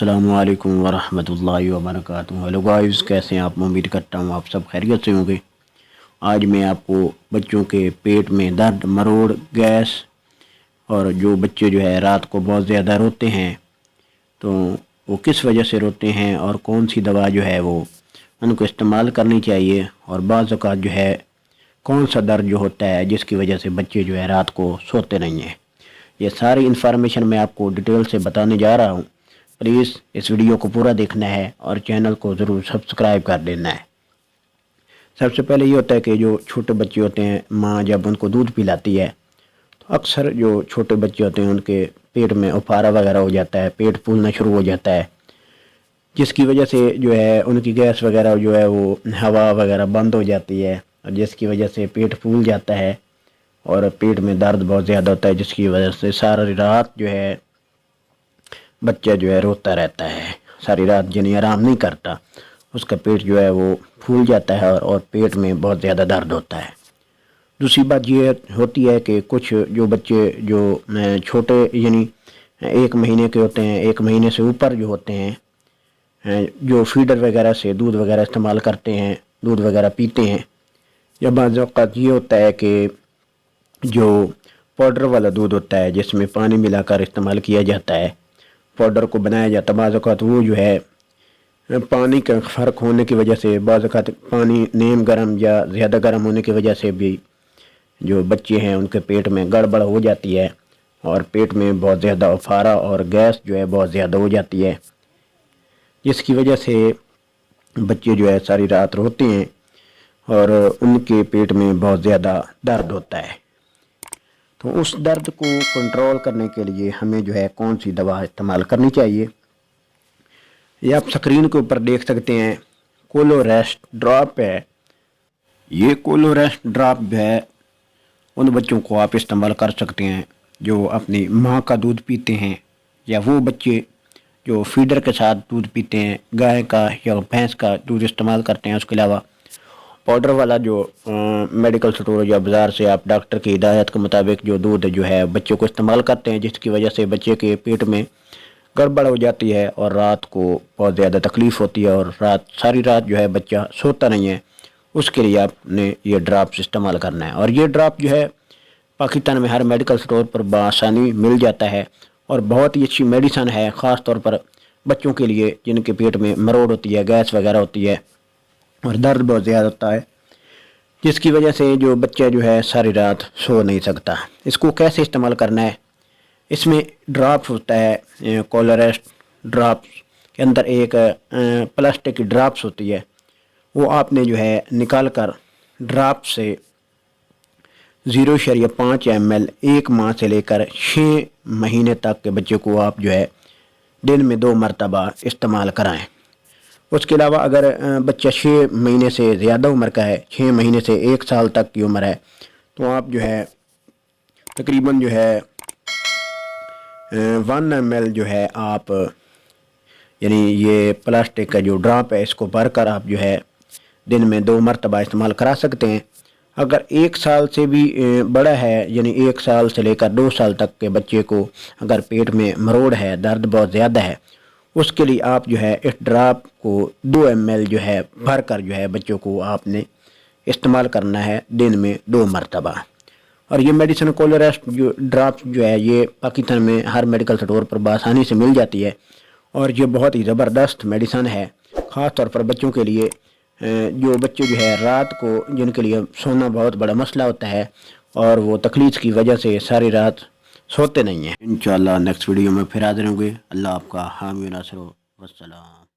अस्सलाम वालेकुम वरहमतुल्लाहि वबरकातुहू। हेलो गाइस, कैसे हैं आप? उम्मीद करता हूँ आप सब खैरियत से होंगे। आज मैं आपको बच्चों के पेट में दर्द, मरोड़, गैस और जो बच्चे जो है रात को बहुत ज़्यादा रोते हैं तो वो किस वजह से रोते हैं और कौन सी दवा जो है वो उनको इस्तेमाल करनी चाहिए, और बाज़ औक़ात जो है कौन सा दर्द जो होता है जिसकी वजह से बच्चे जो है रात को सोते नहीं हैं, ये सारी इन्फॉर्मेशन मैं आपको डिटेल से बताने जा रहा हूँ। प्लीज़ इस वीडियो को पूरा देखना है और चैनल को ज़रूर सब्सक्राइब कर देना है। सबसे पहले ये होता है कि जो छोटे बच्चे होते हैं, माँ जब उनको दूध पिलाती है तो अक्सर जो छोटे बच्चे होते हैं उनके पेट में उफारा वगैरह हो जाता है, पेट फूलना शुरू हो जाता है, जिसकी वजह से जो है उनकी गैस वगैरह जो है वो हवा वगैरह बंद हो जाती है, और जिसकी वजह से पेट फूल जाता है और पेट में दर्द बहुत ज़्यादा होता है, जिसकी वजह से सारी रात जो है बच्चा जो है रोता रहता है, सारी रात यानी आराम नहीं करता, उसका पेट जो है वो फूल जाता है और पेट में बहुत ज़्यादा दर्द होता है। दूसरी बात ये होती है कि कुछ जो बच्चे जो छोटे यानी 1 महीने के होते हैं, 1 महीने से ऊपर जो होते हैं, जो फीडर वगैरह से दूध वगैरह इस्तेमाल करते हैं, दूध वगैरह पीते हैं, या बाज़ औक़ात ये होता है कि जो पाउडर वाला दूध होता है जिसमें पानी मिलाकर इस्तेमाल किया जाता है, पाउडर को बनाया जाता है, बाज़ औक़ात वो जो है पानी का फ़र्क होने की वजह से, बाज़ औक़ात पानी नीम गर्म या ज़्यादा गर्म होने की वजह से भी जो बच्चे हैं उनके पेट में गड़बड़ हो जाती है और पेट में बहुत ज़्यादा उफारा और गैस जो है बहुत ज़्यादा हो जाती है, जिसकी वजह से बच्चे जो है सारी रात रोते हैं और उनके पेट में बहुत ज़्यादा दर्द होता है। तो उस दर्द को कंट्रोल करने के लिए हमें जो है कौन सी दवा इस्तेमाल करनी चाहिए, ये आप स्क्रीन के ऊपर देख सकते हैं। कोलोरेस्ट ड्रॉप है। ये कोलोरेस्ट ड्रॉप जो है उन बच्चों को आप इस्तेमाल कर सकते हैं जो अपनी माँ का दूध पीते हैं, या वो बच्चे जो फीडर के साथ दूध पीते हैं, गाय का या भैंस का दूध इस्तेमाल करते हैं। उसके अलावा पाउडर वाला जो मेडिकल स्टोर या बाज़ार से आप डॉक्टर की हिदायत के मुताबिक जो दूध जो है बच्चों को इस्तेमाल करते हैं, जिसकी वजह से बच्चे के पेट में गड़बड़ हो जाती है और रात को बहुत ज़्यादा तकलीफ़ होती है और सारी रात जो है बच्चा सोता नहीं है। उसके लिए आपने ये ड्रॉप्स इस्तेमाल करना है, और ये ड्रॉप जो है पाकिस्तान में हर मेडिकल स्टोर पर बआसानी मिल जाता है और बहुत ही अच्छी मेडिसन है, ख़ास तौर पर बच्चों के लिए जिनके पेट में मरोड़ होती है, गैस वगैरह होती है और दर्द बहुत ज़्यादा होता है, जिसकी वजह से जो बच्चा जो है सारी रात सो नहीं सकता। इसको कैसे इस्तेमाल करना है, इसमें ड्रॉप होता है, कोलोरेस्ट ड्रॉप्स के अंदर एक प्लास्टिक की ड्रॉप्स होती है, वो आपने जो है निकाल कर ड्रॉप से 0.5 ml 1 माह से लेकर 6 महीने तक के बच्चे को आप जो है दिन में 2 मरतबा इस्तेमाल कराएं। उसके अलावा अगर बच्चा 6 महीने से ज़्यादा उम्र का है, 6 महीने से 1 साल तक की उम्र है, तो आप जो है तकरीबन जो है 1 ml जो है आप यानी ये प्लास्टिक का जो ड्रॉप है इसको भर कर आप जो है दिन में 2 मरतबा इस्तेमाल करा सकते हैं। अगर 1 साल से भी बड़ा है, यानी 1 साल से लेकर 2 साल तक के बच्चे को अगर पेट में मरोड़ है, दर्द बहुत ज़्यादा है, उसके लिए आप जो है इस ड्रॉप को 2 ml जो है भर कर जो है बच्चों को आपने इस्तेमाल करना है दिन में 2 मरतबा। और ये मेडिसिन कोलोरेस्ट जो ड्रॉप जो है ये पाकिस्तान में हर मेडिकल स्टोर पर बआसानी से मिल जाती है, और ये बहुत ही ज़बरदस्त मेडिसिन है, ख़ास तौर पर बच्चों के लिए जो बच्चे जो है रात को जिनके लिए सोना बहुत बड़ा मसला होता है और वो तकलीफ़ की वजह से सारी रात सोते नहीं हैं। इंशाअल्लाह नेक्स्ट वीडियो में फिर हाज़िर होंगे। अल्लाह आपका हामी नासिर हो। वस्सलाम।